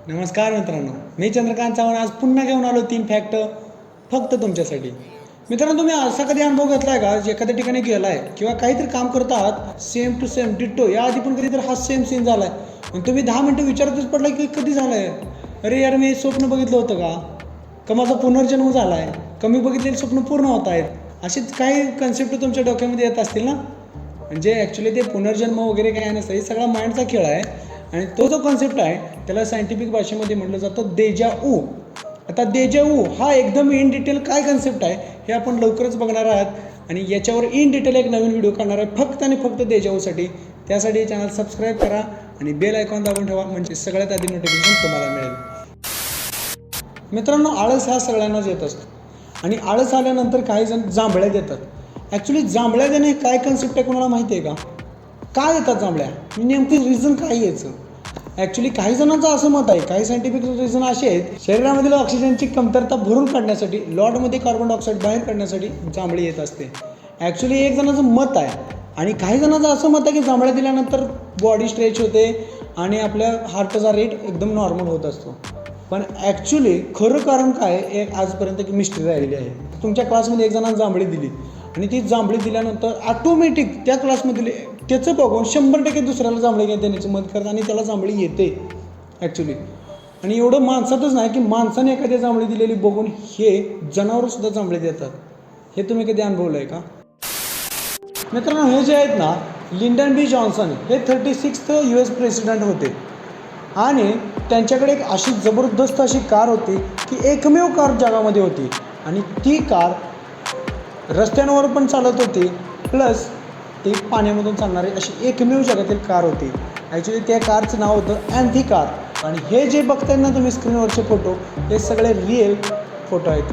नमस्कार मित्रांनो, मी चंद्रकांत चव्हाण आज पुन्हा घेऊन आलो 3 फॅक्ट फक्त तुमच्यासाठी. मित्रांनो, तुम्ही असा कधी अनुभव घेतला आहे का, एखाद्या ठिकाणी गेला आहे किंवा काहीतरी काम करत आहात, सेम टू सेम डिट्टो याआधी पण कधीतरी हा सेम सीन झाला आहे आणि तुम्ही 10 मिनटं विचारतच पडला की कधी झालं आहे. अरे यार, मी स्वप्न बघितलं होतं का माझा पुनर्जन्म झाला आहे का, मी बघितलेले स्वप्न पूर्ण होत आहेत, असेच काही कन्सेप्ट तुमच्या डोक्यामध्ये येत असतील ना. म्हणजे ॲक्च्युली ते पुनर्जन्म वगैरे काही नसतं, हे सगळा माइंडचा खेळ आहे. आणि तो जो कॉन्सेप्ट आहे त्याला सायंटिफिक भाषेमध्ये म्हटलं जातं देजा ऊ. आता देजा ऊ हा एकदम इन डिटेल काय कन्सेप्ट आहे हे आपण लवकरच बघणार आहात आणि याच्यावर इन डिटेल एक नवीन व्हिडिओ करणार आहे फक्त आणि फक्त देजा ऊसाठी. त्यासाठी चॅनल सबस्क्राईब करा आणि बेल आयकॉन दाबून ठेवा, म्हणजे सगळ्यात आधी नोटिफिकेशन तुम्हाला मिळेल. मित्रांनो, आळस हा सगळ्यांनाच येत असतो आणि आळस आल्यानंतर काही जण जांभळ्या देतात. ॲक्च्युली जांभळ्या देणे काय कन्सेप्ट आहे कोणाला माहिती आहे का? काय येतात जांभळ्या, नेमकी रिझन काय यायचं? ॲक्च्युली काही जणांचं असं मत आहे, काही सायंटिफिक रिझन असे आहेत, शरीरामधील ऑक्सिजनची कमतरता भरून काढण्यासाठी, लॉडमध्ये कार्बन डायऑक्साईड बाहेर काढण्यासाठी जांभळी येत असते. ॲक्च्युली एक जणाचं मत आहे आणि काही जणांचं असं मत आहे की जांभळ्या दिल्यानंतर बॉडी स्ट्रेच होते आणि आपल्या हार्टचा रेट एकदम नॉर्मल होत असतो. पण ॲक्च्युली खरं कारण काय एक आजपर्यंत की मिस्ट्री राहिलेली आहे. तुमच्या क्लासमध्ये एक जणांना जांभळी दिली आणि ती जांभळी दिल्यानंतर ऑटोमॅटिक त्या क्लासमधले त्याचं बघून 100% दुसऱ्याला जांभळी देण्याचं मत करतात आणि त्याला जांभळी येते ॲक्च्युली. आणि एवढं माणसातच नाही की माणसाने एखाद्या जांभळी दिलेली बघून हे जनावरसुद्धा जांभळी देतात. हे तुम्ही कधी अनुभवलं आहे का? मित्रांनो, हे जे आहेत ना, लिंडन बी जॉन्सन हे 36th US प्रेसिडेंट होते आणि त्यांच्याकडे एक अशी जबरदस्त अशी कार होती की एकमेव कार जगामध्ये होती आणि ती कार रस्त्यांवर पण चालत होती, प्लस ती पाण्यामधून चालणारी अशी एकमेव जगातील कार होती. ॲक्च्युली त्या कारचं नाव होतं अँथी कार आणि हे जे बघताय ना तुम्ही स्क्रीनवरचे फोटो, हे सगळे रिअल फोटो आहेत.